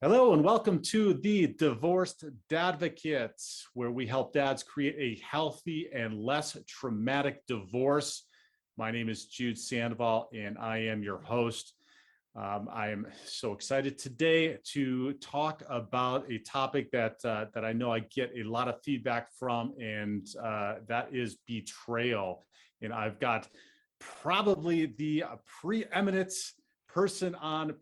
Hello and welcome to the Divorced Dadvocate, where we help dads create a healthy and less traumatic divorce. My name is Jude Sandoval and I am your host. I am so excited today to talk about a topic that I know I get a lot of feedback from, and that is betrayal. And I've got probably the preeminent person on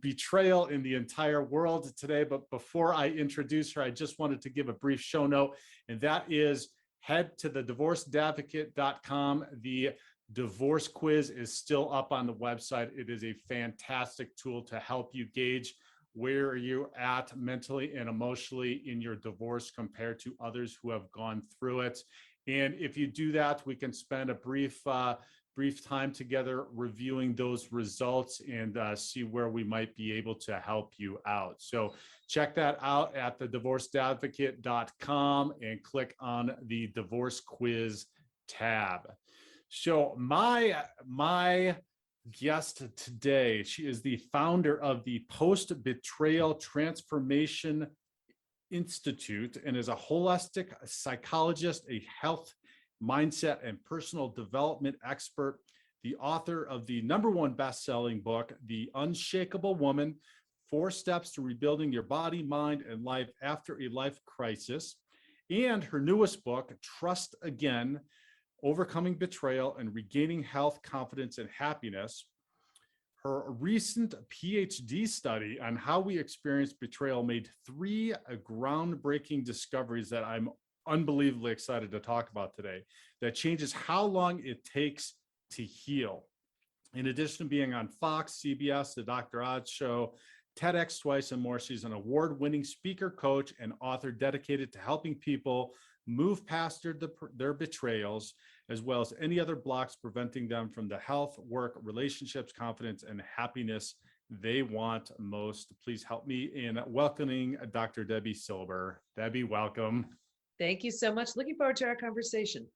betrayal in the entire world today. But before I introduce her, I just wanted to give a brief show note, and that is head to the divorcedadvocate.com. The divorce quiz is still up on the website. It is a fantastic tool to help you gauge where you're at mentally and emotionally in your divorce compared to others who have gone through it. And if you do that, we can spend a brief time together reviewing those results and see where we might be able to help you out. So check that out at thedivorcedadvocate.com and click on the divorce quiz tab. So my guest today, she is the founder of the Post Betrayal Transformation Institute and is a holistic psychologist, a health mindset and personal development expert, the author of the #1 best-selling book, The Unshakable Woman: 4 Steps to Rebuilding Your Body, Mind, and Life After a Life Crisis, and her newest book, Trust Again: Overcoming Betrayal and Regaining Health, Confidence, and Happiness. Her recent PhD study on how we experience betrayal made 3 groundbreaking discoveries that I'm unbelievably excited to talk about today, that changes how long it takes to heal. In addition to being on Fox, CBS, The Dr. Oz Show, TEDx twice, and more, she's an award-winning speaker, coach, and author dedicated to helping people move past their betrayals, as well as any other blocks preventing them from the health, work, relationships, confidence, and happiness they want most. Please help me in welcoming Dr. Debi Silber. Debi, welcome. Thank you so much. Looking forward to our conversation.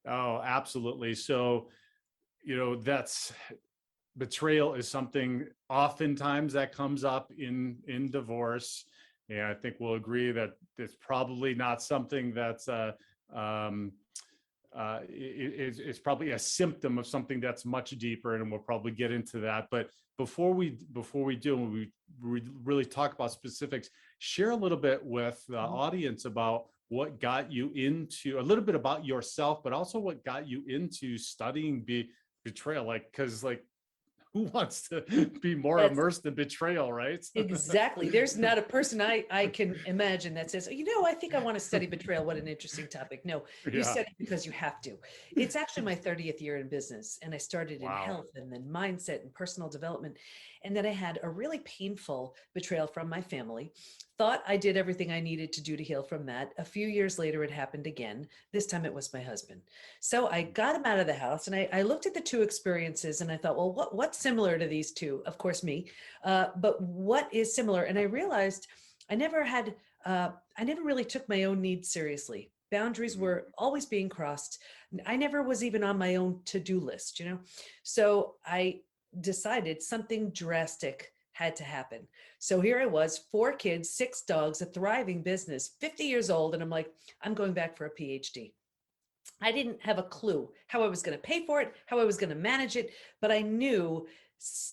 Oh, absolutely. So, betrayal is something oftentimes that comes up in divorce. And I think we'll agree that it's probably not something that's it's probably a symptom of something that's much deeper, and we'll probably get into that. But before we do, we really talk about specifics, share a little bit with the audience about what got you into, a little bit about yourself, but also what got you into studying betrayal. Because who wants to be more immersed in betrayal, right? Exactly. There's not a person I can imagine that says, I think I want to study betrayal. What an interesting topic. No, you study because you have to. It's actually my 30th year in business, and I started in health and then mindset and personal development. And then I had a really painful betrayal from my family. Thought I did everything I needed to do to heal from that. A few years later, it happened again. This time it was my husband. So I got him out of the house, and I looked at the 2 experiences, and I thought, well, what's similar to these 2? Of course, me. But what is similar? And I realized I never really took my own needs seriously. Boundaries were always being crossed. I never was even on my own to-do list, So I decided something drastic had to happen. So here I was, 4 kids, 6 dogs, a thriving business, 50 years old. And I'm like, I'm going back for a PhD. I didn't have a clue how I was going to pay for it, how I was going to manage it, but I knew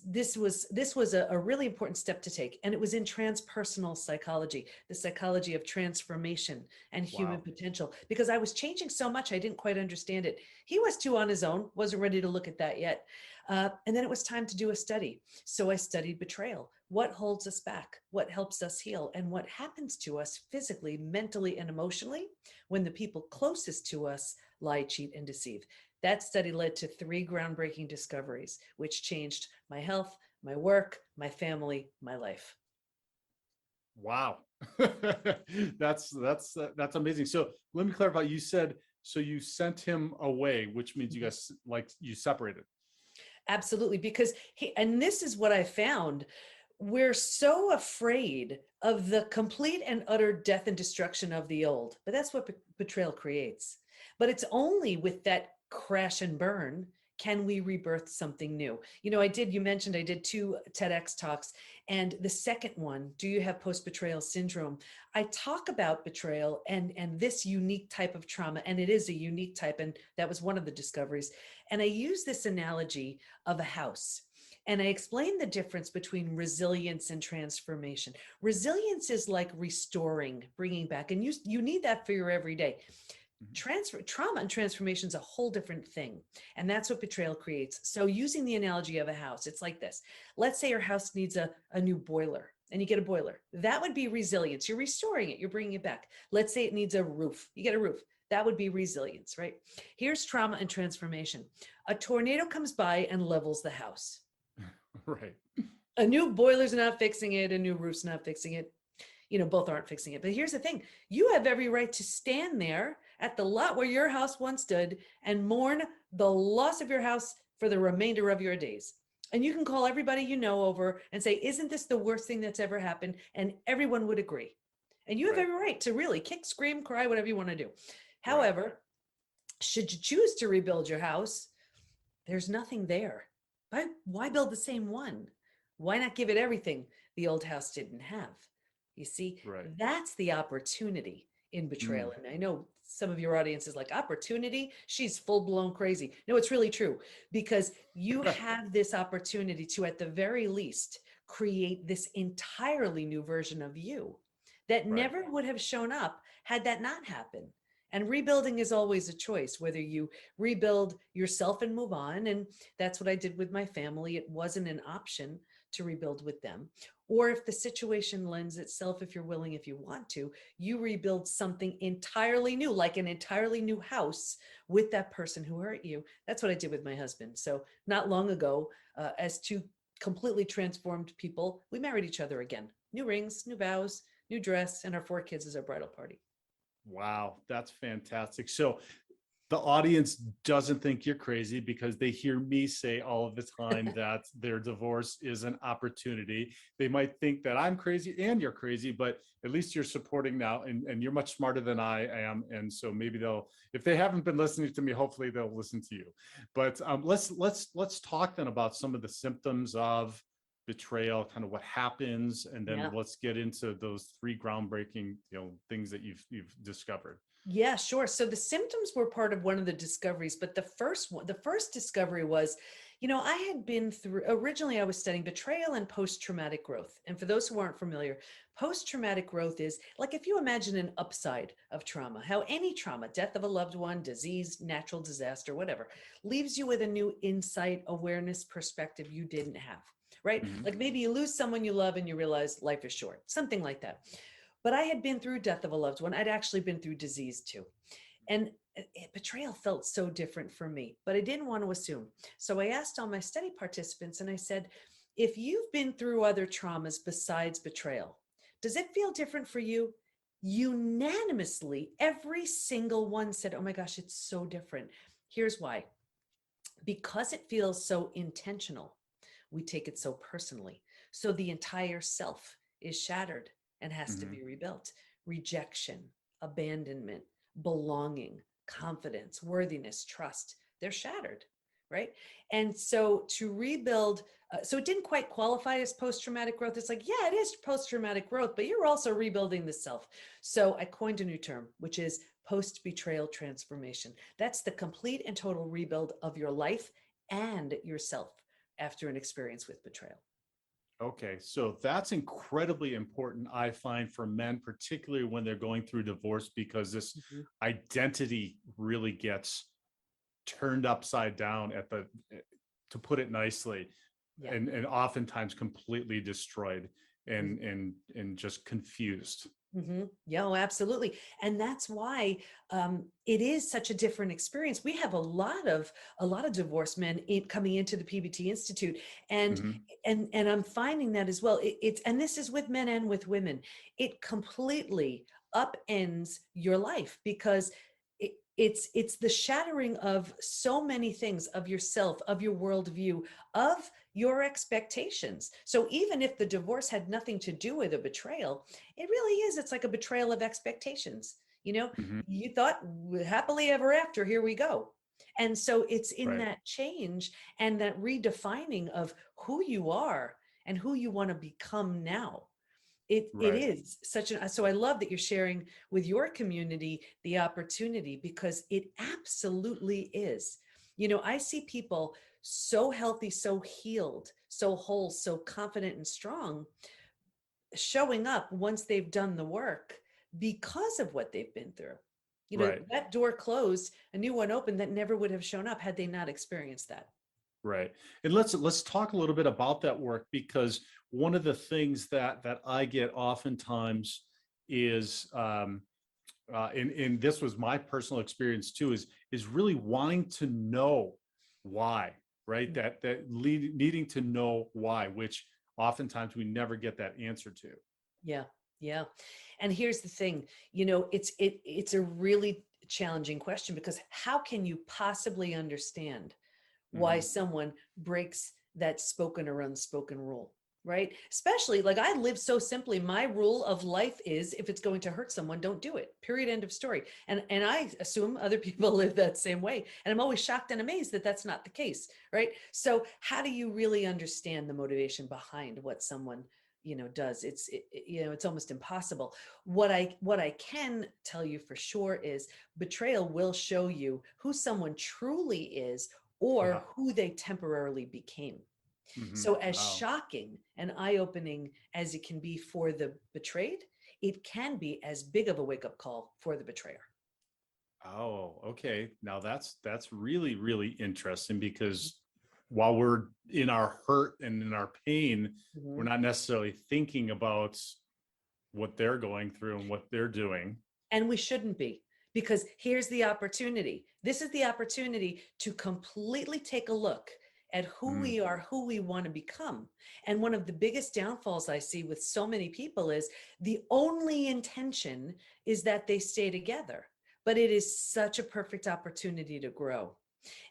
this was a really important step to take. And it was in transpersonal psychology, the psychology of transformation and human potential, because I was changing so much, I didn't quite understand it. He was too on his own, wasn't ready to look at that yet. And then it was time to do a study. So I studied betrayal. What holds us back? What helps us heal? And what happens to us physically, mentally, and emotionally when the people closest to us lie, cheat, and deceive? That study led to 3 groundbreaking discoveries, which changed my health, my work, my family, my life. Wow. That's amazing. So let me clarify. You said, so you sent him away, which means you guys, you separated. Absolutely. Because and this is what I found. We're so afraid of the complete and utter death and destruction of the old, but that's what betrayal creates. But it's only with that crash and burn can we rebirth something new? You mentioned I did 2 TEDx talks, and the second one, do you have post-betrayal syndrome? I talk about betrayal and this unique type of trauma, and it is a unique type, and that was one of the discoveries. And I use this analogy of a house. And I explain the difference between resilience and transformation. Resilience is like restoring, bringing back, and you need that for your everyday. Trauma and transformation is a whole different thing. And that's what betrayal creates. So using the analogy of a house, it's like this. Let's say your house needs a new boiler and you get a boiler. That would be resilience. You're restoring it. You're bringing it back. Let's say it needs a roof. You get a roof. That would be resilience, right? Here's trauma and transformation. A tornado comes by and levels the house. Right. A new boiler's not fixing it. A new roof's not fixing it. Both aren't fixing it. But here's the thing. You have every right to stand there at the lot where your house once stood and mourn the loss of your house for the remainder of your days. And you can call everybody you know over and say, isn't this the worst thing that's ever happened? And everyone would agree. And you have every right to really kick, scream, cry, whatever you want to do. However, should you choose to rebuild your house, there's nothing there. Why build the same one? Why not give it everything the old house didn't have? You see, that's the opportunity in betrayal. And I know some of your audience is like, opportunity? She's full-blown crazy. No, it's really true, because you have this opportunity to, at the very least, create this entirely new version of you that never would have shown up had that not happened. And rebuilding is always a choice, whether you rebuild yourself and move on. And that's what I did with my family. It wasn't an option to rebuild with them. Or if the situation lends itself, if you're willing, if you want to, you rebuild something entirely new, like an entirely new house with that person who hurt you. That's what I did with my husband. So not long ago, as 2 completely transformed people, we married each other again. New rings, new vows, new dress, and our 4 kids as our bridal party. Wow, that's fantastic. So the audience doesn't think you're crazy because they hear me say all of the time that their divorce is an opportunity. They might think that I'm crazy and you're crazy, but at least you're supporting now, and you're much smarter than I am. And so maybe if they haven't been listening to me, hopefully they'll listen to you. But let's talk then about some of the symptoms of betrayal, kind of what happens, and then let's get into those 3 groundbreaking things that you've discovered. Yeah, sure. So the symptoms were part of one of the discoveries, but the first discovery was, I had been through, originally I was studying betrayal and post-traumatic growth. And for those who aren't familiar, post-traumatic growth is like, if you imagine an upside of trauma, how any trauma, death of a loved one, disease, natural disaster, whatever, leaves you with a new insight, awareness, perspective you didn't have, right? Like maybe you lose someone you love and you realize life is short, something like that. But I had been through death of a loved one. I'd actually been through disease too. And betrayal felt so different for me, but I didn't want to assume. So I asked all my study participants and I said, if you've been through other traumas besides betrayal, does it feel different for you? Unanimously, every single one said, oh my gosh, it's so different. Here's why. Because it feels so intentional, we take it so personally. So the entire self is shattered and has to be rebuilt. Rejection, abandonment, belonging, confidence, worthiness, trust, they're shattered, right? And so to rebuild, so it didn't quite qualify as post-traumatic growth. It's like, yeah, it is post-traumatic growth, but you're also rebuilding the self. So I coined a new term, which is post-betrayal transformation. That's the complete and total rebuild of your life and yourself after an experience with betrayal. Okay, so that's incredibly important, I find, for men, particularly when they're going through divorce, because this identity really gets turned upside down to put it nicely, and oftentimes completely destroyed and just confused. Yeah, oh, absolutely. And that's why it is such a different experience. We have a lot of divorced men coming into the PBT Institute, and I'm finding that as well. And this is with men and with women. It completely upends your life because it's the shattering of so many things, of yourself, of your worldview, of your expectations. So even if the divorce had nothing to do with a betrayal, it really is. It's like a betrayal of expectations. You thought happily ever after, here we go. And so it's in Right. that change and that redefining of who you are and who you want to become now. It Right. is such an, so I love that you're sharing with your community the opportunity, because it absolutely is. You know, I see people so healthy, so healed, so whole, so confident and strong, showing up once they've done the work because of what they've been through. You know, Right. that door closed, a new one opened that never would have shown up had they not experienced that. Right. And let's talk a little bit about that work, because one of the things that I get oftentimes is and this was my personal experience too, is really wanting to know why, right? Needing to know why, which oftentimes we never get that answer to. Yeah, yeah. And here's the thing, you know, it's a really challenging question, because how can you possibly understand why Hmm. someone breaks that spoken or unspoken rule, right? Especially, like, I live so simply. My rule of life is, if it's going to hurt someone, don't do it. Period. End of story. And I assume other people live that same way. And I'm always shocked and amazed that that's not the case, right? So how do you really understand the motivation behind what someone, you know, does? You know, it's almost impossible. What I can tell you for sure is betrayal will show you who someone truly is, Yeah. or who they temporarily became. Hmm. So, as Wow. shocking and eye opening as it can be for the betrayed, it can be as big of a wake up call for the betrayer. Oh, okay. Now that's really, really interesting, because while we're in our hurt and in our pain, we're Mhm. not necessarily thinking about what they're going through and what they're doing. And we shouldn't be, because here's the opportunity. This is the opportunity to completely take a look at who Mm, we are, who we want to become. And one of the biggest downfalls I see with so many people is the only intention is that they stay together. But it is such a perfect opportunity to grow.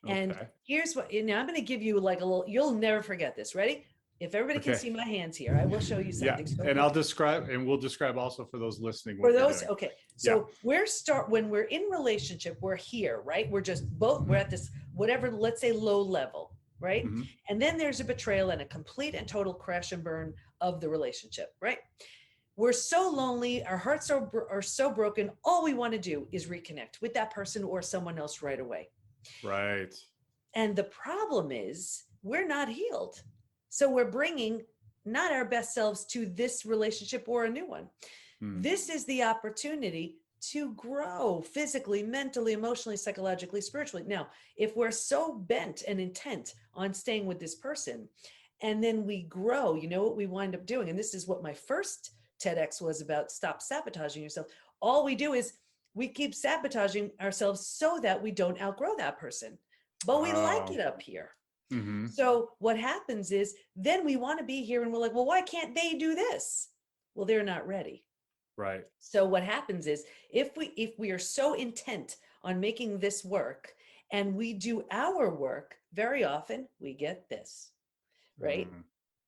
And okay. here's what, and I'm going to give you like a little, you'll never forget this. Ready? If everybody can Okay. see my hands here, I will show you Yeah. something so And cool. we'll describe also for those listening For what you're those, doing. okay. Yeah. So when we're in relationship, we're here, right? We're just both, we're at this, whatever, let's say low level, right? Hmm. And then there's a betrayal and a complete and total crash and burn of the relationship, right? We're so lonely, our hearts are so broken. All we want to do is reconnect with that person or someone else right away. Right. And the problem is we're not healed. So we're bringing not our best selves to this relationship or a new one. Mm. This is the opportunity to grow physically, mentally, emotionally, psychologically, spiritually. Now, if we're so bent and intent on staying with this person, and then we grow, you know what we wind up doing? And this is what my first TEDx was about: stop sabotaging yourself. All we do is we keep sabotaging ourselves so that we don't outgrow that person. But we like Oh. it up here. Hmm. So what happens is then we want to be here and we're like, well, why can't they do this? Well, they're not ready. Right. So what happens is if we are so intent on making this work and we do our work, very often we get this, right? Mm.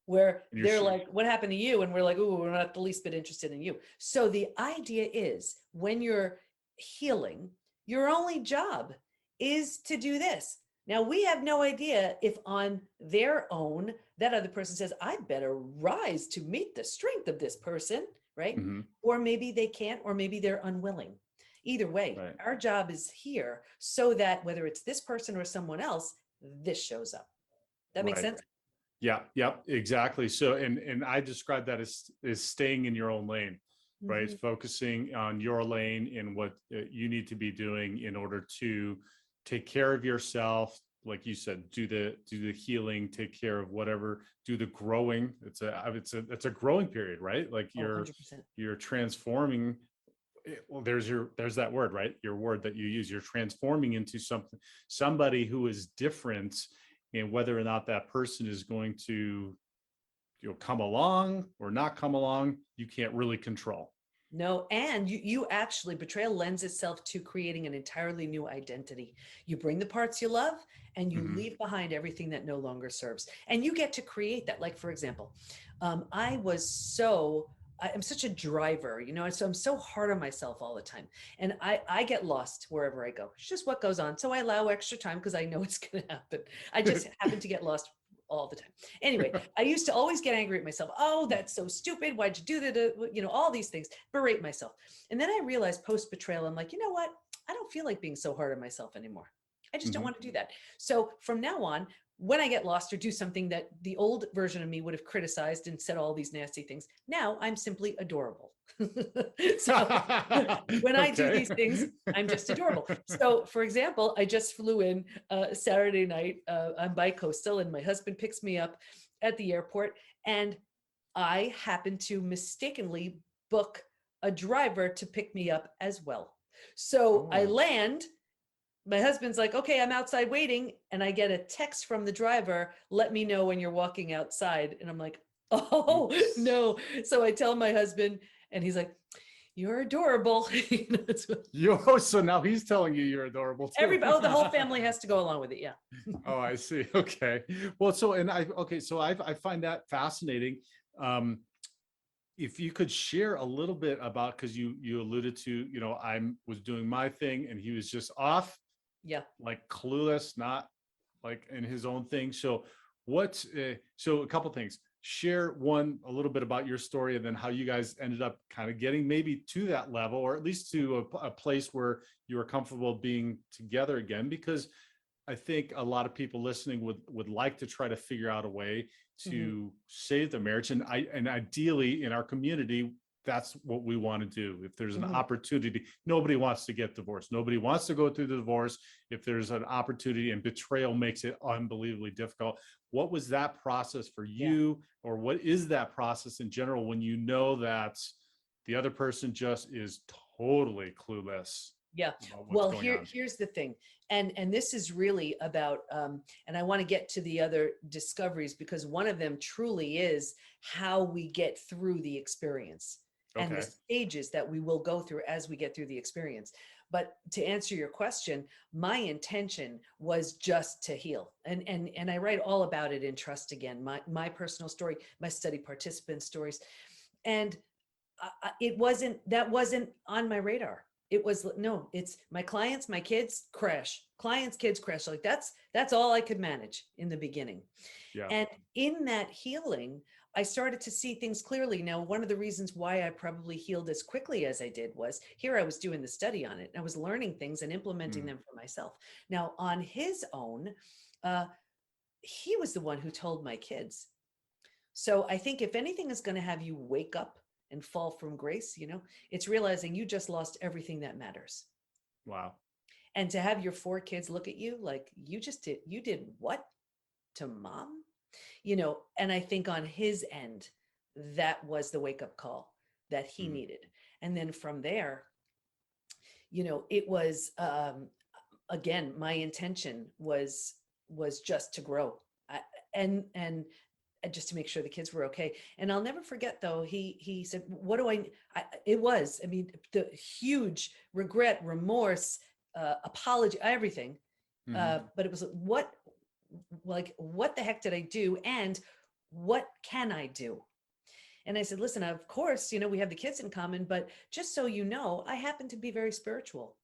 Where And you're they're sure. like, what happened to you? And we're like, oh, we're not the least bit interested in you. So the idea is, when you're healing, your only job is to do this. Now, we have no idea if on their own, that other person says, I better rise to meet the strength of this person, right? Hmm. Or maybe they can't, or maybe they're unwilling. Either way, Right. our job is here so that whether it's this person or someone else, this shows up. That makes Right. sense? Yeah, yep, exactly. So, and I describe that as staying in your own lane, right? Mhm. Focusing on your lane and what you need to be doing in order to take care of yourself. Like you said, do the healing, take care of whatever, do the growing. It's a growing period, right? Like Oh, you're 100%. you're transforming. Well, there's that word, right? Your word that you use. You're transforming into somebody who is different, and whether or not that person is going to come along or not come along, you can't really control. No, and you actually, betrayal lends itself to creating an entirely new identity. You bring the parts you love and you Hmm. leave behind everything that no longer serves. And you get to create that. Like, for example, I was so I'm such a driver, and so I'm so hard on myself all the time. And I get lost wherever I go. It's just what goes on. So I allow extra time because I know it's going to happen. I just happen to get lost all the time. Anyway, I used to always get angry at myself. Oh, that's so stupid. Why'd you do that? All these things, berate myself. And then I realized post-betrayal, I'm like, you know what? I don't feel like being so hard on myself anymore. I just don't want to do that. So from now on, when I get lost or do something that the old version of me would have criticized and said all these nasty things, now I'm simply adorable. So when I do these things, I'm just adorable. So for example, I just flew in Saturday night. I'm bi-coastal and my husband picks me up at the airport, and I happen to mistakenly book a driver to pick me up as well. So I land. My husband's like, okay, I'm outside waiting. And I get a text from the driver, let me know when you're walking outside. And I'm like, oh, no. So I tell my husband, and he's like, you're adorable. So now he's telling you you're adorable too. The whole family has to go along with it. Yeah. Oh, I see. Okay. Well, so I find that fascinating. If you could share a little bit about, because you alluded to, I was doing my thing and he was just off. Yeah. Like clueless, not like in his own thing. So so a couple things. Share a little bit about your story, and then how you guys ended up kind of getting maybe to that level, or at least to a place where you were comfortable being together again. Because I think a lot of people listening would like to try to figure out a way to save the marriage. And ideally in our community, that's what we want to do. If there's an opportunity, nobody wants to get divorced. Nobody wants to go through the divorce. If there's an opportunity, and betrayal makes it unbelievably difficult. What was that process for you? Or what is that process in general when you know that the other person just is totally clueless? Yeah. Well, here's the thing. And this is really about, and I want to get to the other discoveries, because one of them truly is how we get through the experience and the stages that we will go through as we get through the experience. But to answer your question, my intention was just to heal. And I write all about it in Trust Again, my personal story, my study participant stories. And that wasn't on my radar. It was, no, it's my clients, my kids crash, clients, kids crash. Like that's all I could manage in the beginning. Yeah. And in that healing, I started to see things clearly. Now, one of the reasons why I probably healed as quickly as I did was here I was doing the study on it. I was learning things and implementing them for myself. Now, on his own, he was the one who told my kids. So I think if anything is going to have you wake up and fall from grace, it's realizing you just lost everything that matters. Wow. And to have your 4 kids look at you like you did what to mom? And I think on his end, that was the wake up call that he needed. And then from there, it was, again, my intention was just to grow and just to make sure the kids were okay. And I'll never forget though, he said, what do the huge regret, remorse, apology, everything. But it was what the heck did I do? And what can I do? And I said, listen, of course, we have the kids in common, but just so you know, I happen to be very spiritual.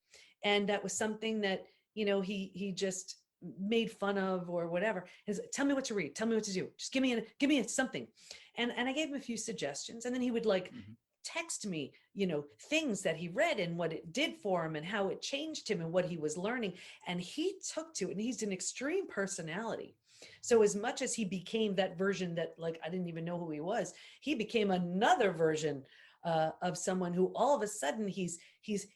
And that was something that, he just made fun of or whatever. Tell me what to read. Tell me what to do. Just give me something. And I gave him a few suggestions, and then he would text me, things that he read and what it did for him and how it changed him and what he was learning. And he took to it, and he's an extreme personality. So as much as he became that version that I didn't even know who he was, he became another version of someone who all of a sudden he's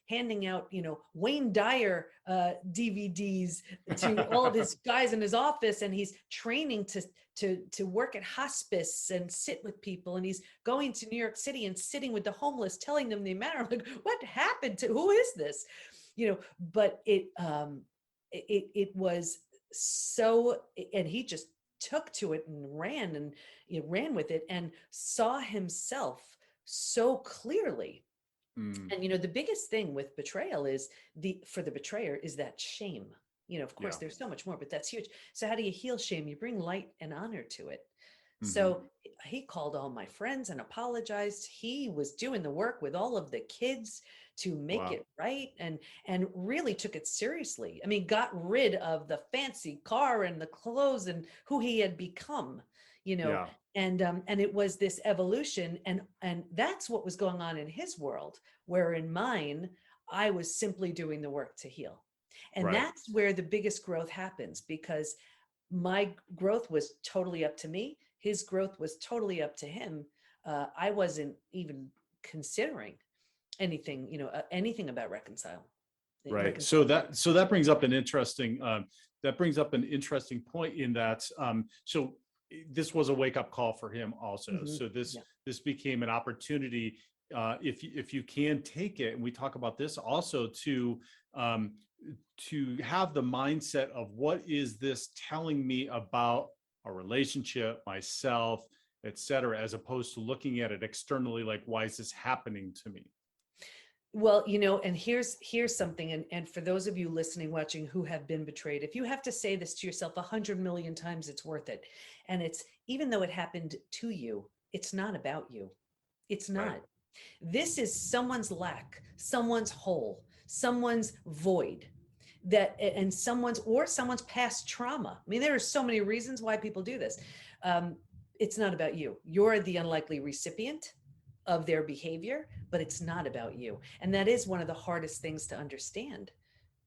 handing out, Wayne Dyer DVDs to all of his guys in his office, and he's training to work at hospice and sit with people, and he's going to New York City and sitting with the homeless, telling them they matter. I'm like, what happened to, who is this? But it was so, and he just took to it and ran with it and saw himself so clearly. And the biggest thing with betrayal is for the betrayer is that shame. Of course, there's so much more, but that's huge. So how do you heal shame? You bring light and honor to it. So he called all my friends and apologized. He was doing the work with all of the kids to make Wow. it right, and really took it seriously. I mean, got rid of the fancy car and the clothes and who he had become, you know. Yeah. And it was this evolution, and that's what was going on in his world, where in mine I was simply doing the work to heal. And Right. that's where the biggest growth happens, because my growth was totally up to me. His growth was totally up to him. I wasn't even considering anything, anything about Right. So reconciling. that brings up an interesting point in that so this was a wake up call for him also. Mhm. So Yeah. this became an opportunity, if you can take it, and we talk about this also, um, to have the mindset of what is this telling me about a relationship, myself, etc., as opposed to looking at it externally, like, why is this happening to me? Well, and here's something, and for those of you listening, watching, who have been betrayed, if you have to say this to yourself 100 million times, it's worth it. And it's, even though it happened to you, it's not about you. It's Right. not. This is someone's lack, someone's hole, someone's void, and someone's past trauma. I mean, there are so many reasons why people do this. Um, it's not about you. You're the unlikely recipient of their behavior, but it's not about you. And that is one of the hardest things to understand,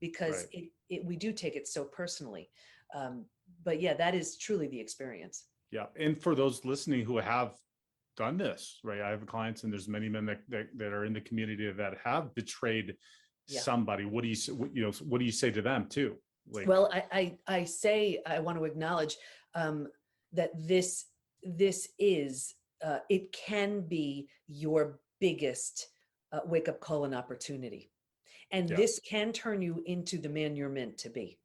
because Right. we do take it so personally. Um, but yeah, that is truly the experience. Yeah. And for those listening who have done this, right? I have clients, and there's many men that are in the community that have betrayed Yeah. somebody. What do you, what do you say to them too? Like, Well, I say, I want to acknowledge that this is, it can be your biggest wake up call and opportunity, and this yes. can turn you into the man you're meant to be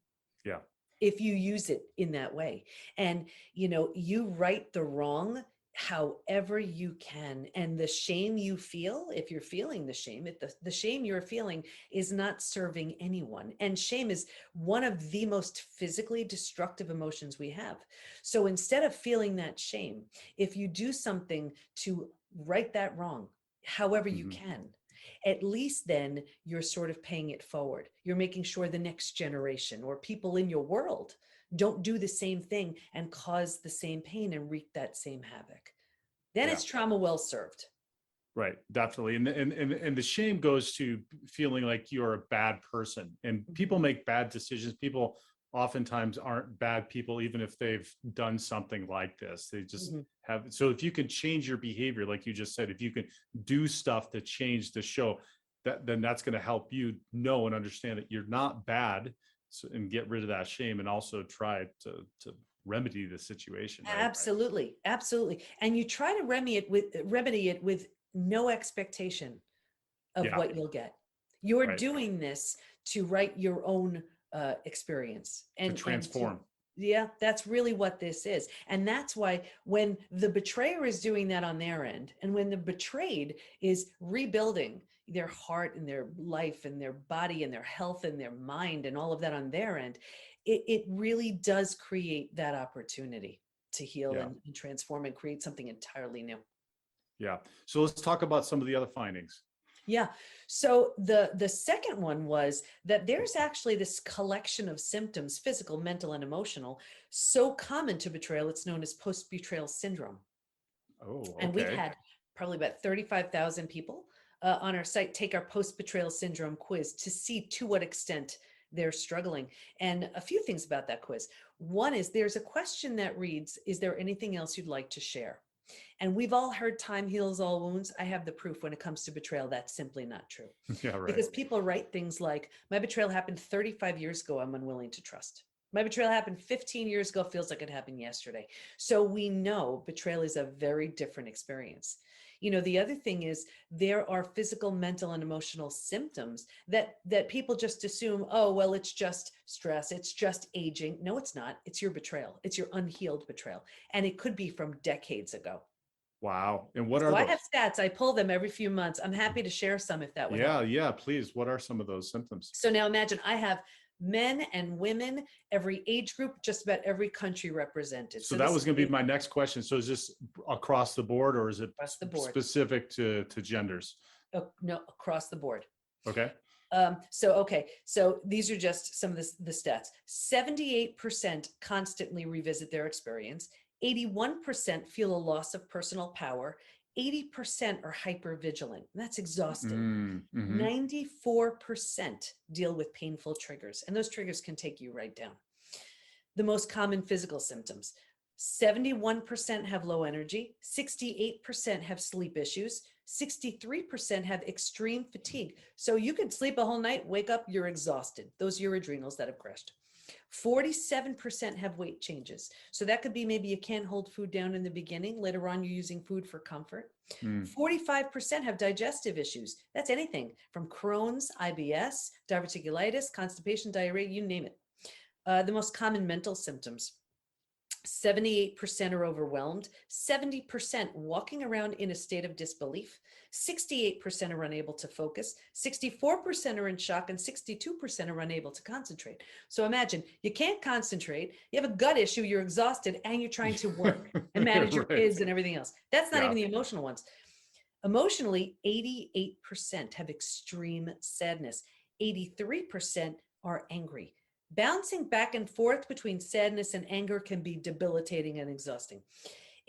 Yeah. if you use it in that way. And you right the wrong however you can, and the shame you feel, if you're feeling the shame, the shame you're feeling is not serving anyone. And shame is one of the most physically destructive emotions we have. So instead of feeling that shame, if you do something to right that wrong however you can, at least then you're sort of paying it forward. You're making sure the next generation or people in your world don't do the same thing and cause the same pain and wreak that same havoc. Then Yeah. it's trauma well served. Right, definitely. And the shame goes to feeling like you're a bad person. And people Mhm. make bad decisions. People oftentimes aren't bad people, even if they've done something like this. They just Mhm. have. So if you can change your behavior, like you just said, if you can do stuff to change the show, then that's going to help you know and understand that you're not bad, so, and get rid of that shame, and also try to remedy the situation. Right. Absolutely, absolutely. And you try to remedy it with no expectation of Yeah. what you'll get. You're Right. doing this to write your own experience, To and to, transform. yeah, that's really what this is. And that's why when the betrayer is doing that on their end, and when the betrayed is rebuilding their heart and their life and their body and their health and their mind and all of that on their end, it really does create that opportunity to heal Yeah. and transform and create something entirely new. Yeah. So let's talk about some of the other findings. Yeah. So the second one was that there's actually this collection of symptoms, physical, mental, and emotional, so common to betrayal, it's known as post betrayal syndrome. Oh, And we've okay. had probably about 35,000 people on our site take our post betrayal syndrome quiz to see to what extent they're struggling. And a few things about that quiz. One is, there's a question that reads, is there anything else you'd like to share? And we've all heard time heals all wounds. I have the proof when it comes to betrayal. That's simply not true. Yeah, right. Because people write things like, my betrayal happened 35 years ago, I'm unwilling to trust. My betrayal happened 15 years ago, feels like it happened yesterday. So we know betrayal is a very different experience. The other thing is, there are physical, mental, and emotional symptoms that people just assume, oh, well, it's just stress, it's just aging. No, it's not. It's your betrayal. It's your unhealed betrayal. And it could be from decades ago. Wow. And what are So I have those? stats. I pull them every few months. I'm happy to share some if that would help. Yeah, yeah, please. What are some of those symptoms? So now imagine I have men and women, every age group, just about every country represented. So that was going to be my next question. So is this across the board, or is it specific to genders? No, across the board. Okay. So these are just some of the stats. 78% constantly revisit their experience. 81% feel a loss of personal power. 80% are hypervigilant. That's exhausting. 94% deal with painful triggers, and those triggers can take you right down. The most common physical symptoms: 71% have low energy, 68% have sleep issues, 63% have extreme fatigue. So you could sleep a whole night, wake up, you're exhausted. Those are your adrenals that have crashed. 47% have weight changes. So that could be maybe you can't hold food down in the beginning. Later on, you're using food for comfort. 45% have digestive issues. That's anything from Crohn's, IBS, diverticulitis, constipation, diarrhea, you name it. The most common mental symptoms: 78% are overwhelmed, 70% walking around in a state of disbelief, 68% are unable to focus, 64% are in shock, and 62% are unable to concentrate. So imagine you can't concentrate, you have a gut issue, you're exhausted, and you're trying to work and manage your kids and everything else. That's not even the emotional ones. Emotionally, 88% have extreme sadness, 83% are angry. Bouncing back and forth between sadness and anger can be debilitating and exhausting.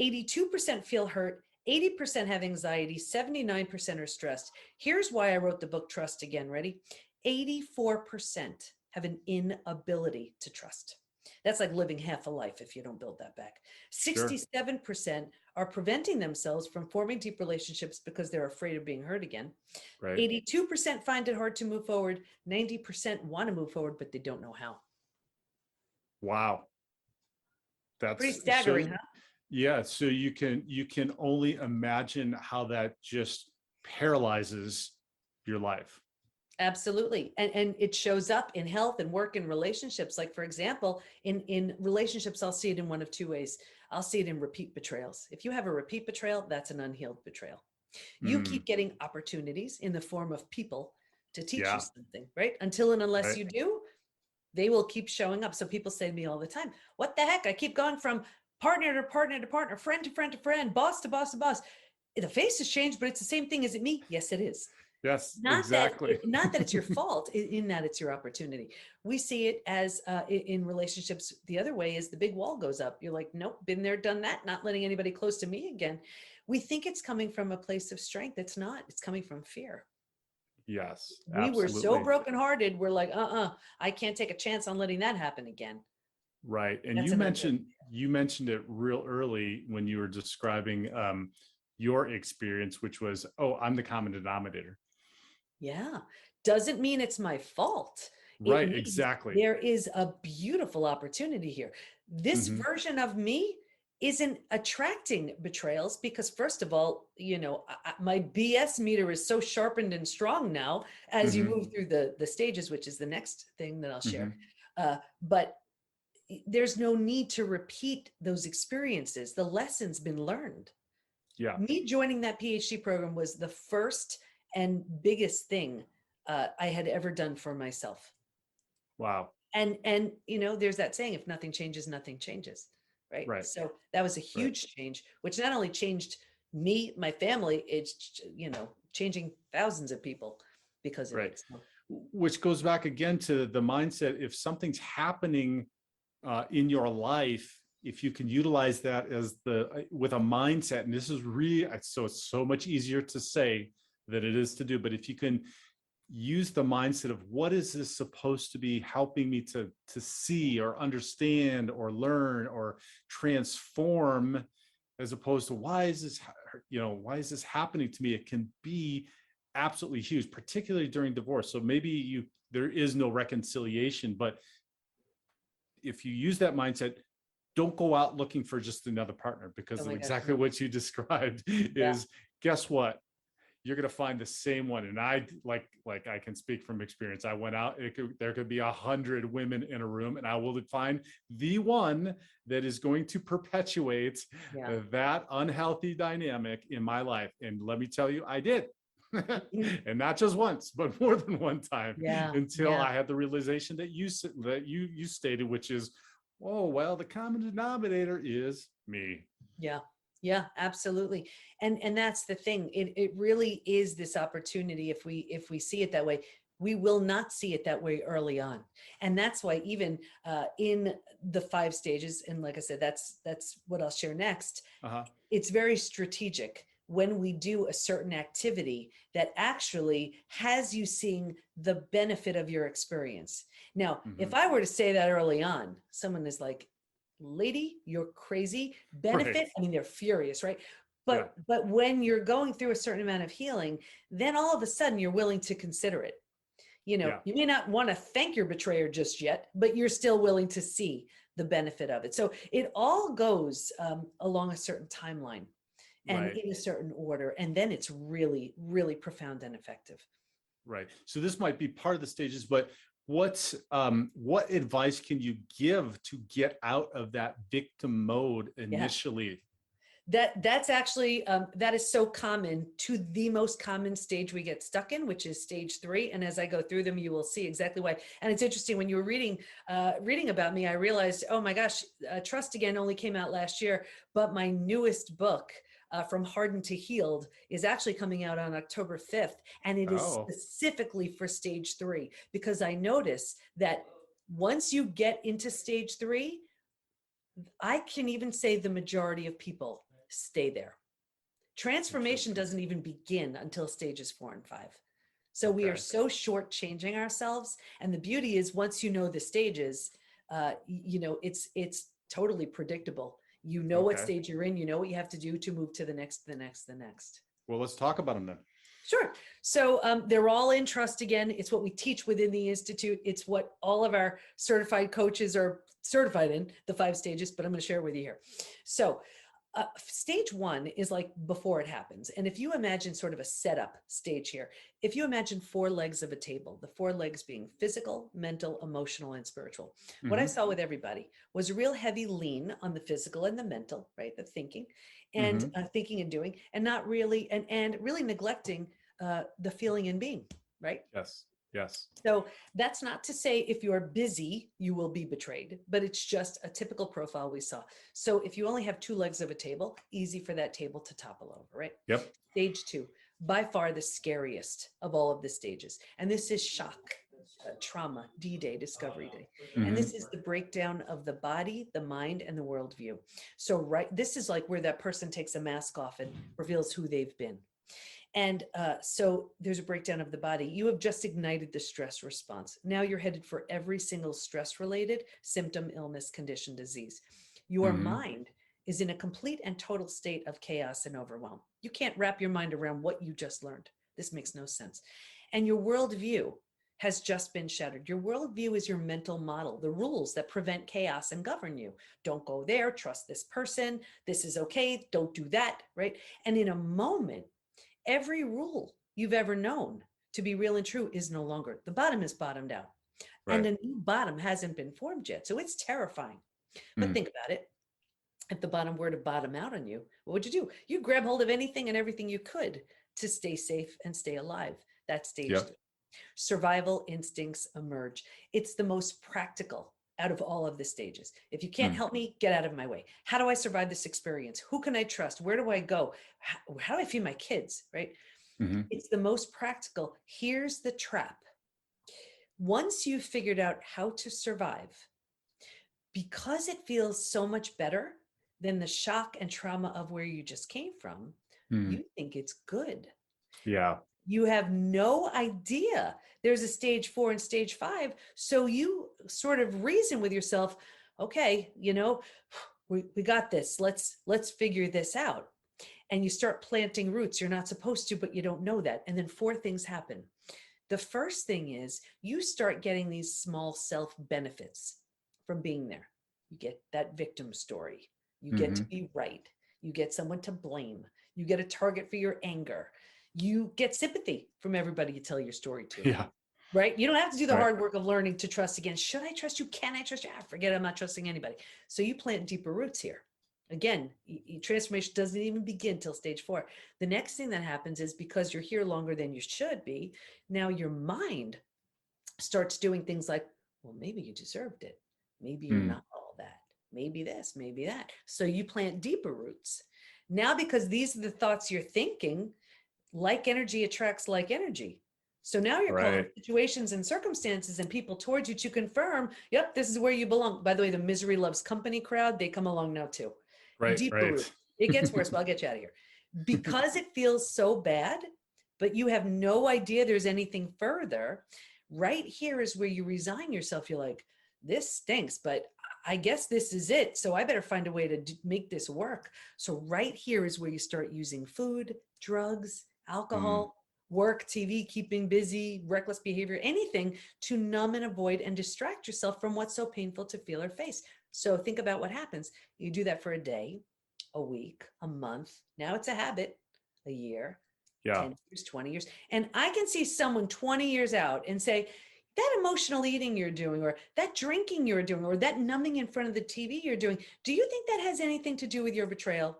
82% feel hurt, 80% have anxiety, 79% are stressed. Here's why I wrote the book Trust Again. Ready? 84% have an inability to trust. That's like living half a life if you don't build that back. 67% are preventing themselves from forming deep relationships because they're afraid of being hurt again. 82% find it hard to move forward. 90% want to move forward, but they don't know how. Wow. That's pretty staggering, huh? Yeah. So you can only imagine how that just paralyzes your life. Absolutely. And it shows up in health and work and relationships. Like, for example, in relationships, I'll see it in one of two ways. I'll see it in repeat betrayals. If you have a repeat betrayal, that's an unhealed betrayal. You keep getting opportunities in the form of people to teach you something, right? Until and unless you do, they will keep showing up. So people say to me all the time, what the heck? I keep going from partner to partner to partner, friend to friend to friend, boss to boss to boss. The face has changed, but it's the same thing. Is it me? Yes, it is. Yes, not exactly. Not that it's your fault, in that it's your opportunity. We see it as in relationships. The other way is the big wall goes up. You're like, nope, been there, done that, not letting anybody close to me again. We think it's coming from a place of strength. It's not. It's coming from fear. Yes, we were so brokenhearted. We're like, I can't take a chance on letting that happen again. Right. And you mentioned it real early when you were describing your experience, which was, I'm the common denominator. Yeah. Doesn't mean it's my fault. Right. Exactly. There is a beautiful opportunity here. This version of me isn't attracting betrayals because, first of all, my BS meter is so sharpened and strong now as you move through the stages, which is the next thing that I'll share. But there's no need to repeat those experiences. The lesson's been learned. Yeah. Me joining that PhD program was the first and biggest thing I had ever done for myself. Wow. And there's that saying, if nothing changes, nothing changes. Right. So that was a huge change, which not only changed me, my family, it's, changing thousands of people because of it. So. Which goes back again to the mindset. If something's happening in your life, if you can utilize that as with a mindset, and this is really, so it's so much easier to say than it is to do, but if you can use the mindset of what is this supposed to be helping me to see or understand or learn or transform, as opposed to why is this happening to me, it can be absolutely huge, particularly during divorce. So maybe there is no reconciliation, but if you use that mindset, don't go out looking for just another partner, because exactly what you described is, guess what? You're going to find the same one. And I like I can speak from experience. I went out, there could be 100 women in a room, and I will find the one that is going to perpetuate that unhealthy dynamic in my life. And let me tell you, I did. And not just once, but more than one time, Yeah. until Yeah. I had the realization that you stated, which is, oh, well, the common denominator is me. Yeah. Yeah, absolutely. And that's the thing. It really is this opportunity. If we see it that way, we will not see it that way early on. And that's why even in the 5 stages, and like I said, that's what I'll share next. Uh-huh. It's very strategic when we do a certain activity that actually has you seeing the benefit of your experience. Now, if I were to say that early on, someone is like, lady, you're crazy. Benefit, Right. I mean, they're furious, right? But Yeah. but when you're going through a certain amount of healing, then all of a sudden you're willing to consider it. Yeah. You may not want to thank your betrayer just yet, but you're still willing to see the benefit of it. So it all goes along a certain timeline and Right. in a certain order. And then it's really, really profound and effective. Right. So this might be part of the stages, but what advice can you give to get out of that victim mode initially? That's actually that is so common to the most common stage we get stuck in, which is stage 3. And as I go through them, you will see exactly why. And it's interesting, when you were reading about me, I realized, oh my gosh, Trust Again only came out last year, but my newest book, From Hardened to Healed, is actually coming out on October 5th, and it is specifically for stage 3, because I notice that once you get into stage 3, I can even say the majority of people stay there. Transformation doesn't even begin until stages 4 and 5. So we are so shortchanging ourselves. And the beauty is, once you know the stages, it's totally predictable. You know what stage you're in, you know what you have to do to move to the next. Well, let's talk about them then. Sure. So they're all in Trust Again. It's what we teach within the Institute. It's what all of our certified coaches are certified in, the 5 stages, but I'm going to share it with you here. So stage 1 is like before it happens. And if you imagine sort of a setup stage here, if you imagine 4 legs of a table, the 4 legs being physical, mental, emotional, and spiritual. What I saw with everybody was a real heavy lean on the physical and the mental, right? The thinking and thinking and doing, and not really, and really neglecting the feeling and being, right? Yes. So that's not to say if you're busy, you will be betrayed, but it's just a typical profile we saw. So if you only have 2 legs of a table, easy for that table to topple over, right? Yep. Stage 2, by far the scariest of all of the stages. And this is shock, trauma, D-Day, Discovery Day. And this is the breakdown of the body, the mind, and the worldview. So this is like where that person takes a mask off and reveals who they've been. And so there's a breakdown of the body. You have just ignited the stress response. Now you're headed for every single stress-related symptom, illness, condition, disease. Your mind is in a complete and total state of chaos and overwhelm. You can't wrap your mind around what you just learned. This makes no sense. And your worldview has just been shattered. Your worldview is your mental model, the rules that prevent chaos and govern you. Don't go there, trust this person, this is okay, don't do that, right? And in a moment, every rule you've ever known to be real and true is no longer. The bottom is bottomed out. Right. And a new bottom hasn't been formed yet. So it's terrifying. But think about it. If the bottom were to bottom out on you, what would you do? You'd grab hold of anything and everything you could to stay safe and stay alive. That's stage 3. Survival instincts emerge. It's the most practical out of all of the stages. If you can't help me, get out of my way. How do I survive this experience? Who can I trust? Where do I go? How do I feed my kids, right? It's the most practical. Here's the trap. Once you've figured out how to survive, because it feels so much better than the shock and trauma of where you just came from, you think it's good. Yeah. You have no idea there's a stage 4 and stage 5. So you sort of reason with yourself, okay, we got this. Let's figure this out. And you start planting roots. You're not supposed to, but you don't know that. And then 4 things happen. The first thing is you start getting these small self benefits from being there. You get that victim story. You get to be right. You get someone to blame. You get a target for your anger. You get sympathy from everybody you tell your story to. Yeah. Right? You don't have to do the hard work of learning to trust again. Should I trust you? Can I trust you? Forget it, I'm not trusting anybody. So you plant deeper roots here. Again, transformation doesn't even begin till stage 4. The next thing that happens is, because you're here longer than you should be, now your mind starts doing things like, well, maybe you deserved it. Maybe you're not all that. Maybe this, maybe that. So you plant deeper roots. Now, because these are the thoughts you're thinking, like energy attracts like energy. So now you're calling situations and circumstances and people towards you to confirm, yep, this is where you belong. By the way, the misery loves company crowd, they come along now too. Deeper root. It gets worse, but I'll get you out of here. Because it feels so bad, but you have no idea there's anything further. Right here is where you resign yourself. You're like, this stinks, but I guess this is it. So I better find a way to make this work. So right here is where you start using food, drugs, alcohol, work, TV, keeping busy, reckless behavior, anything to numb and avoid and distract yourself from what's so painful to feel or face. So think about what happens. You do that for a day, a week, a month. Now it's a habit, a year, 10 years, 20 years. And I can see someone 20 years out and say, that emotional eating you're doing, or that drinking you're doing, or that numbing in front of the TV you're doing, do you think that has anything to do with your betrayal?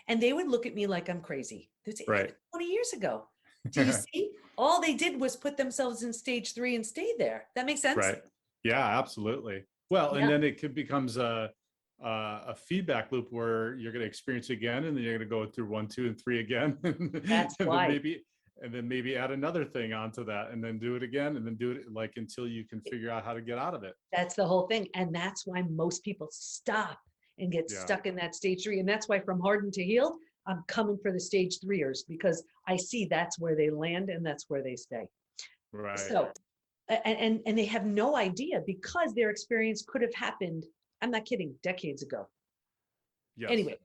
And they would look at me like I'm crazy. They'd say, 20 years ago. Do you see? All they did was put themselves in stage 3 and stay there. That makes sense? Right. Yeah, absolutely. Well, and then it becomes a feedback loop where you're going to experience it again, and then you're going to go through 1, 2, and 3 again. That's why. Then maybe add another thing onto that, and then do it again, and then do it like until you can figure out how to get out of it. That's the whole thing. And that's why most people stop and get stuck in that stage 3. And that's why from hardened to healed, I'm coming for the stage 3ers, because I see that's where they land and that's where they stay. Right. So, and they have no idea, because their experience could have happened, I'm not kidding, decades ago. Yes. Anyway,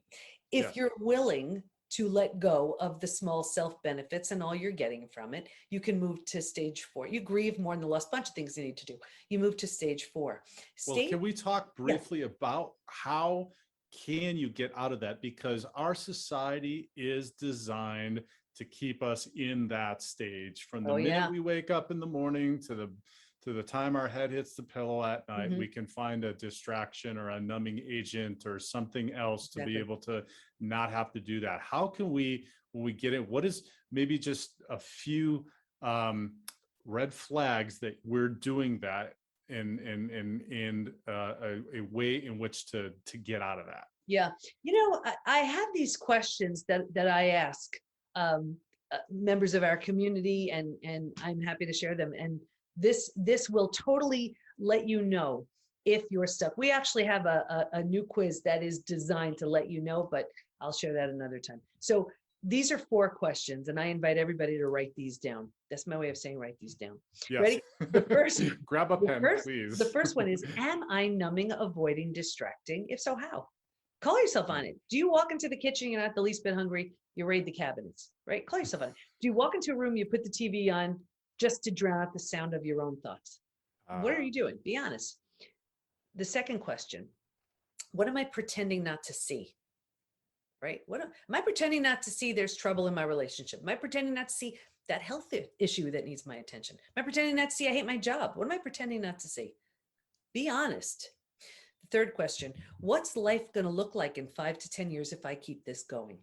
if you're willing to let go of the small self benefits and all you're getting from it, you can move to stage 4. You grieve, mourn the loss, bunch of things you need to do. You move to stage 4. Well, can we talk briefly about how can you get out of that? Because our society is designed to keep us in that stage from the minute we wake up in the morning to the time our head hits the pillow at night. We can find a distraction or a numbing agent or something else to be able to not have to do that. How can we, when we get it, what is maybe just a few red flags that we're doing that in a way in which to get out of that? Yeah. You know, I have these questions that I ask members of our community, and I'm happy to share them. And this will totally let you know if you're stuck. We actually have a new quiz that is designed to let you know, but I'll share that another time. So these are 4 questions, and I invite everybody to write these down. That's my way of saying write these down. Yes. Ready? The first, grab a pen, please. The first one is, am I numbing, avoiding, distracting? If so, how? Call yourself on it. Do you walk into the kitchen, you're not the least bit hungry, you raid the cabinets, right? Call yourself on it. Do you walk into a room, you put the TV on just to drown out the sound of your own thoughts? What are you doing? Be honest. The second question, what am I pretending not to see? Right? What am I pretending not to see? There's trouble in my relationship. Am I pretending not to see that health issue that needs my attention? Am I pretending not to see I hate my job? What am I pretending not to see? Be honest. The third question, what's life going to look like in 5 to 10 years if I keep this going?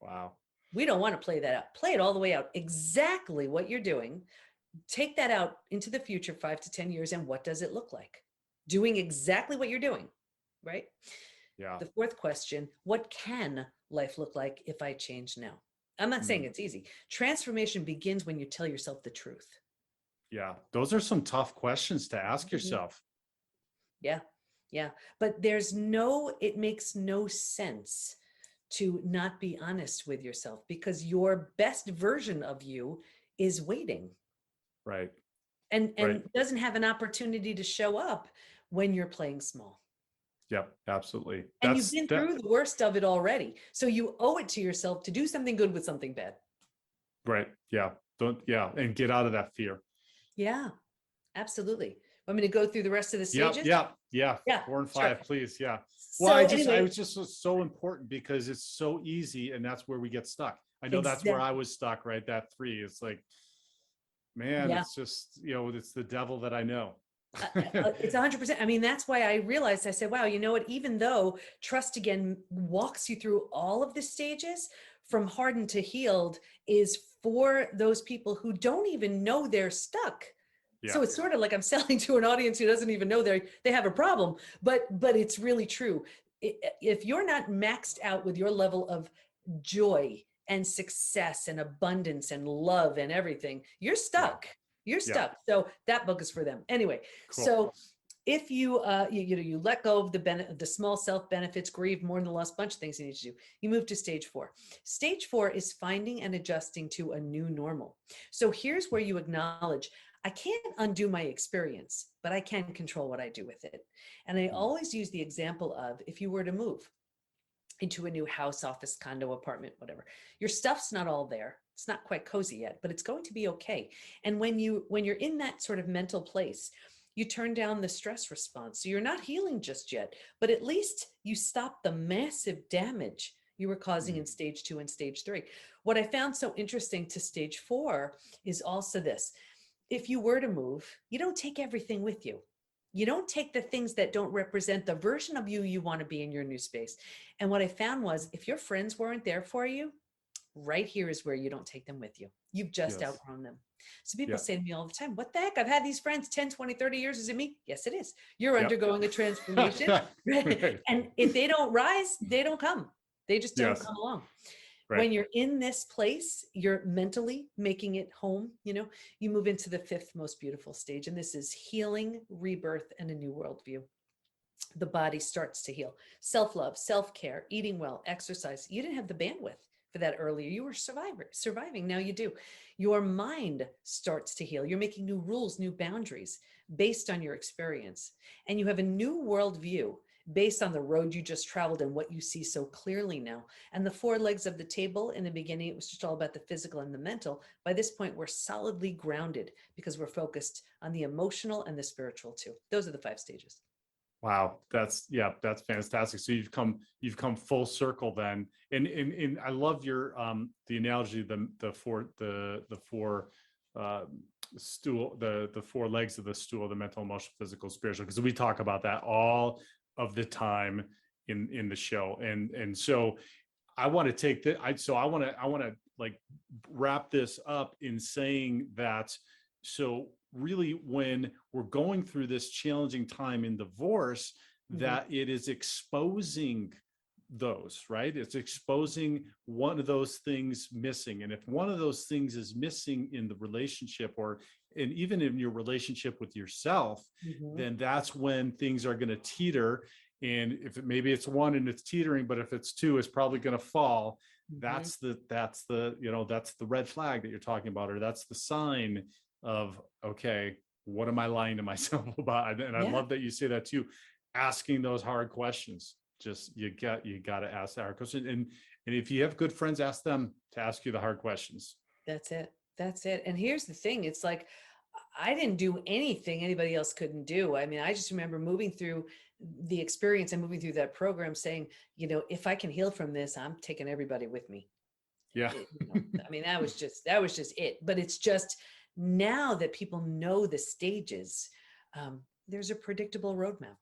Wow. We don't want to play that out. Play it all the way out. Exactly what you're doing. Take that out into the future, 5 to 10 years. And what does it look like? Doing exactly what you're doing, right? Yeah. The fourth question, what can life look like if I change now? I'm not saying it's easy. Transformation begins when you tell yourself the truth. Yeah. Those are some tough questions to ask yourself. Yeah. Yeah. But it makes no sense to not be honest with yourself, because your best version of you is waiting. Right. And doesn't have an opportunity to show up when you're playing small. Yep, absolutely. And you've been through the worst of it already. So you owe it to yourself to do something good with something bad. Right. Yeah. And get out of that fear. Yeah, absolutely. Want me to go through the rest of the stages? Yeah. 4 and 5, sure. Please. Yeah. Well, I was just so important because it's so easy, and that's where we get stuck. I know that's where I was stuck, right? That 3. It's like, man, it's just, it's the devil that I know. It's 100%. I mean, that's why I realized, I said, wow, you know what, even though trust again walks you through all of the stages from hardened to healed, is for those people who don't even know they're stuck. Yeah. So it's sort of like I'm selling to an audience who doesn't even know they have a problem, but it's really true. If you're not maxed out with your level of joy and success and abundance and love and everything, you're stuck. You're stuck. So that book is for them. Anyway, Cool. so if you you let go of the small self benefits, grieve, mourn the loss, bunch of things you need to do, you move to stage 4. Stage 4 is finding and adjusting to a new normal. So here's where you acknowledge, I can't undo my experience, but I can control what I do with it. And I always use the example of, if you were to move into a new house, office, condo, apartment, whatever, your stuff's not all there. It's not quite cozy yet, but it's going to be okay. And when you're in that sort of mental place, you turn down the stress response. So you're not healing just yet, but at least you stop the massive damage you were causing in stage 2 and stage 3. What I found so interesting to stage 4 is also this. If you were to move, you don't take everything with you. You don't take the things that don't represent the version of you want to be in your new space. And what I found was, if your friends weren't there for you, right here is where you don't take them with you. You've just outgrown them. So people say to me all the time, what the heck? I've had these friends 10, 20, 30 years. Is it me? Yes, it is. You're undergoing a transformation. And if they don't rise, they don't come. They just don't come along. Right. When you're in this place, you're mentally making it home, you move into the 5th most beautiful stage. And this is healing, rebirth, and a new worldview. The body starts to heal. Self-love, self-care, eating well, exercise. You didn't have the bandwidth for that earlier. You were surviving. Now you do. Your mind starts to heal. You're making new rules, new boundaries based on your experience. And you have a new worldview based on the road you just traveled and what you see so clearly now. And the 4 legs of the table, in the beginning, it was just all about the physical and the mental. By this point, we're solidly grounded because we're focused on the emotional and the spiritual too. Those are the 5 stages. Wow, that's fantastic. So you've come full circle then, and I love your the analogy, the four stool, the 4 legs of the stool, the mental, emotional, physical, spiritual, because we talk about that all of the time in the show, and so I want to take that. I want to like wrap this up in saying that. So really, when we're going through this challenging time in divorce, that it is exposing those, right? It's exposing one of those things missing. And if one of those things is missing in the relationship, and even in your relationship with yourself, then that's when things are going to teeter. And if maybe it's 1 and it's teetering, but if it's 2, it's probably going to fall. That's the red flag that you're talking about, or that's the sign of, okay, what am I lying to myself about? And I love that you say that too, asking those hard questions. Just you got to ask the hard questions, and if you have good friends, ask them to ask you the hard questions. That's it. And here's the thing, it's like, I didn't do anything anybody else couldn't do. I mean, I just remember moving through the experience and moving through that program saying, if I can heal from this, I'm taking everybody with me. Yeah. I mean, that was just it. But it's just, now that people know the stages, there's a predictable roadmap.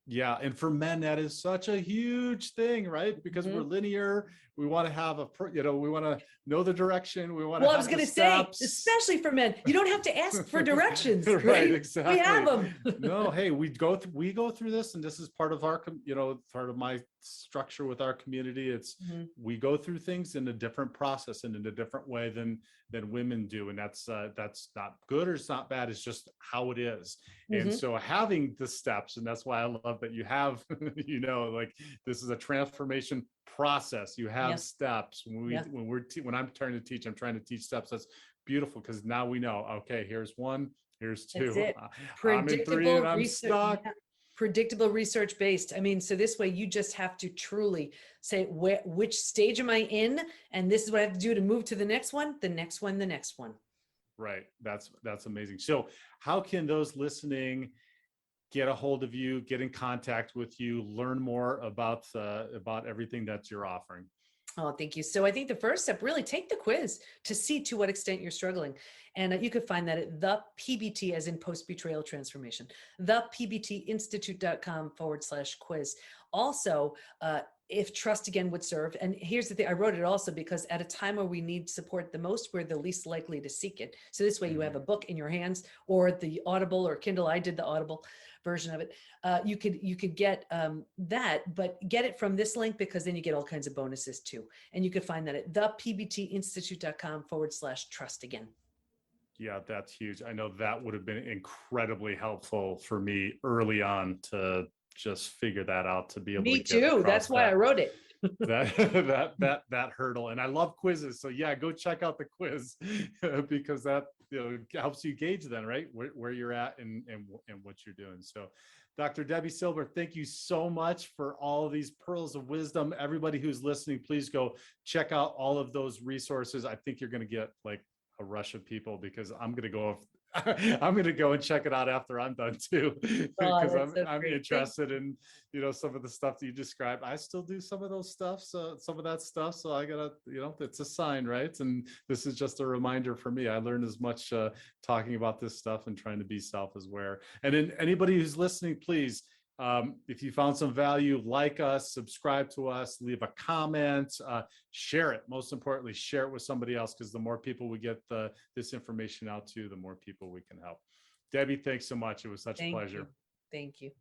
Yeah. And for men, that is such a huge thing, right? Because we're linear. We want to have we want to know the direction. We want to I was going to say, especially for men, you don't have to ask for directions. Right? Exactly. We have them. No, hey, we go through this, and this is part of our, part of my structure with our community. It's we go through things in a different process and in a different way than women do, and that's not good or it's not bad. It's just how it is. And so having the steps, and that's why I love that you have, like, this is a transformation process. You have steps. When I'm trying to teach, I'm trying to teach steps. That's beautiful, because now we know, okay, here's 1, here's 2. I'm in 3 and I'm stuck. Predictable, research based. I mean, so this way you just have to truly say, which stage am I in? And this is what I have to do to move to the next one, the next one, the next one. Right. That's amazing. So how can those listening get a hold of you, get in contact with you, learn more about everything that you're offering? Oh, thank you. So I think the first step, really take the quiz to see to what extent you're struggling. And you could find that at the PBT, as in Post Betrayal Transformation, thepbtinstitute.com/quiz. Also, if trust again would serve. And here's the thing, I wrote it also because at a time where we need support the most, we're the least likely to seek it. So this way you have a book in your hands or the Audible or Kindle. I did the Audible version of it. You could get that, but get it from this link because then you get all kinds of bonuses too. And you could find that at thepbtinstitute.com/trust again. Yeah, that's huge. I know that would have been incredibly helpful for me early on to just figure that out, to be able Me to get too. That's why I wrote it. that hurdle. And I love quizzes. So yeah, go check out the quiz because that, you know, helps you gauge then, right, where you're at and what you're doing. So Dr. Debi Silber, thank you so much for all of these pearls of wisdom. Everybody who's listening, please go check out all of those resources. I think you're going to get like a rush of people because I'm going to go and check it out after I'm done too, because I'm interested in, you know, some of the stuff that you described. I still do some of those stuff. So some of that stuff. So I gotta, you know, it's a sign, right? And this is just a reminder for me. I learned as much talking about this stuff and trying to be self-aware. And then anybody who's listening, please, if you found some value, like us, subscribe to us, leave a comment, share it. Most importantly, share it with somebody else, because the more people we get this information out to, the more people we can help. Debi, thanks so much. It was such a pleasure. Thank you.